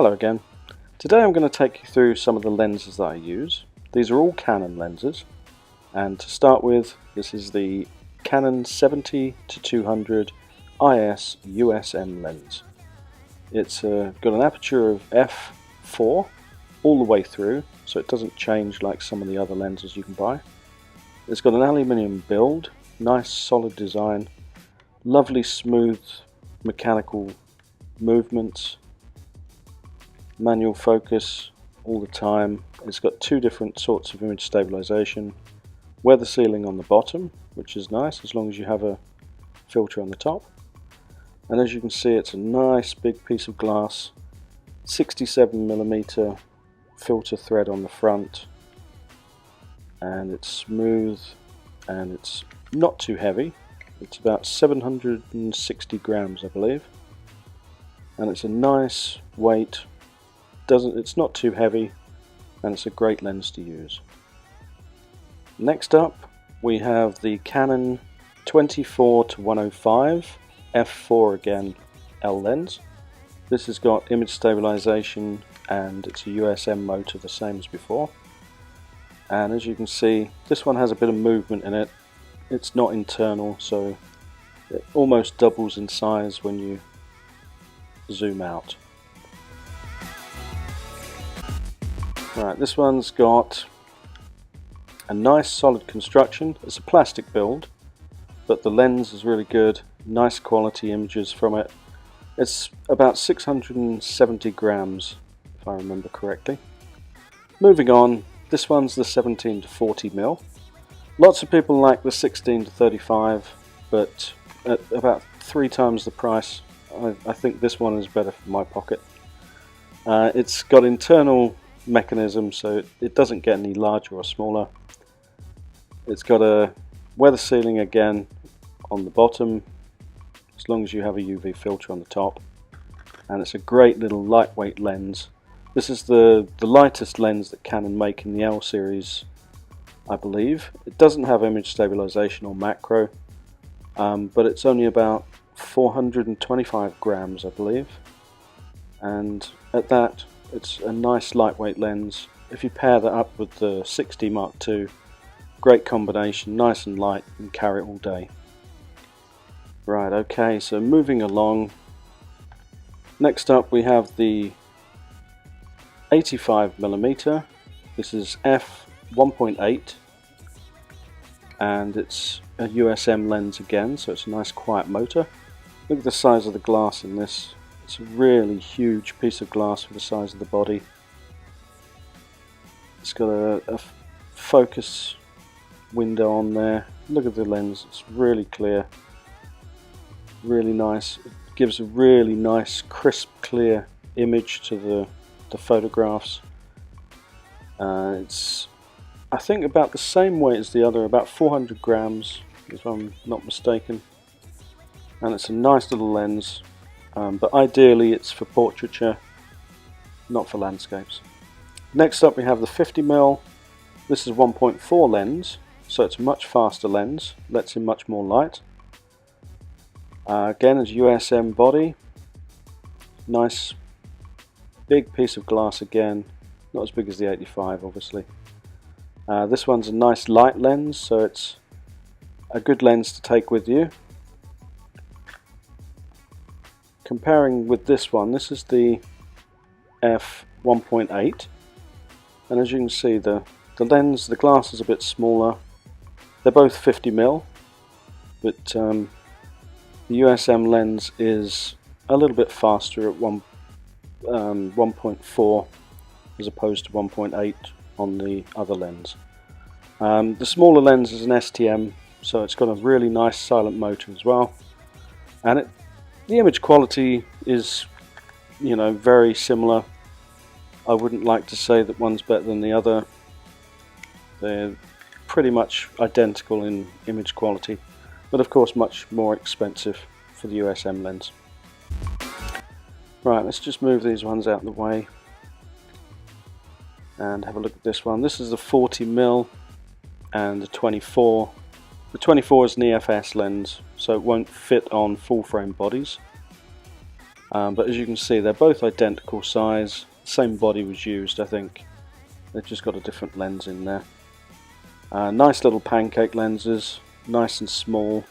Hello again. Today I'm going to take you through some of the lenses that I use. These are all Canon lenses, and to start with, this is the Canon 70-200 IS USM lens. It's got an aperture of f4 all the way through, so it doesn't change like some of the other lenses you can buy. It's got an aluminium build, nice solid design, lovely smooth mechanical movements, manual focus all the time. It's got two different sorts of image stabilization, weather sealing on the bottom, which is nice as long as you have a filter on the top. And as you can see, it's a nice big piece of glass, 67mm filter thread on the front, and it's smooth and it's not too heavy. It's about 760 grams, I believe, and it's a nice weight. It's not too heavy, and it's a great lens to use. Next up, we have the Canon 24-105 f4 again L lens. This has got image stabilization and it's a USM motor, the same as before. And as you can see, this one has a bit of movement in it. It's not internal, so it almost doubles in size when you zoom out. Right, this one's got a nice solid construction. It's a plastic build, but the lens is really good. Nice quality images from it. It's about 670 grams, if I remember correctly. Moving on, this one's the 17-40mm. Lots of people like the 16-35, but at about 3 times the price, I think this one is better for my pocket. It's got internal mechanism, so it doesn't get any larger or smaller. It's got a weather sealing again on the bottom, as long as you have a UV filter on the top, and it's a great little lightweight lens. This is the lightest lens that Canon make in the L series, I believe. It doesn't have image stabilization or macro, but it's only about 425 grams, I believe, and at that, it's a nice lightweight lens. If you pair that up with the 60 Mark II, great combination, nice and light, and carry it all day. Right, okay, so moving along. Next up we have the 85mm. This is f1.8, and it's a USM lens again, so it's a nice quiet motor. Look at the size of the glass in this. It's a really huge piece of glass for the size of the body. It's got a focus window on there. Look at the lens, it's really clear, really nice. It gives a really nice crisp clear image to the photographs. It's, I think, about the same weight as the other, about 400 grams if I'm not mistaken, and it's a nice little lens. But ideally it's for portraiture, not for landscapes. Next up we have the 50mm. This is 1.4 lens, so it's a much faster lens, lets in much more light. Again, it's USM body, nice big piece of glass again, not as big as the 85 obviously. This one's a nice light lens, so it's a good lens to take with you. Comparing with this one, this is the f1.8, and as you can see, the lens, the glass is a bit smaller. They're both 50mm, but the USM lens is a little bit faster at 1.4 as opposed to 1.8 on the other lens. The smaller lens is an STM, so it's got a really nice silent motor as well, and the image quality is, you know, very similar. I wouldn't like to say that one's better than the other. They're pretty much identical in image quality, but of course much more expensive for the USM lens. Right, let's just move these ones out of the way and have a look at this one. This is the 40mm and the 24. The 24 is an EFS lens, so it won't fit on full frame bodies. But as you can see, they're both identical size, same body was used. I think they've just got a different lens in there. Nice little pancake lenses, nice and small.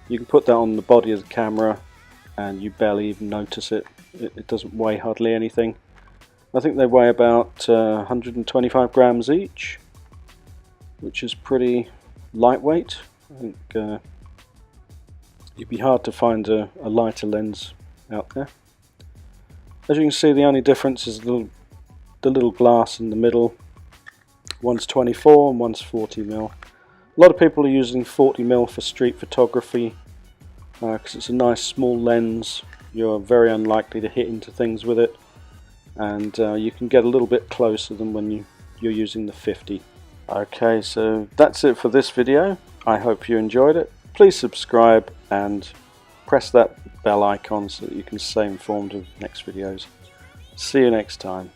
You can put that on the body of the camera and you barely even notice it. It doesn't weigh hardly anything. I think they weigh about 125 grams each, which is pretty lightweight. I think it'd be hard to find a lighter lens out there. As you can see, the only difference is the little glass in the middle. One's 24 and one's 40mm. A lot of people are using 40mm for street photography because it's a nice small lens. You're very unlikely to hit into things with it, and you can get a little bit closer than when you're using the 50. Okay, so that's it for this video. I hope you enjoyed it. Please subscribe and press that bell icon so that you can stay informed of next videos. See you next time.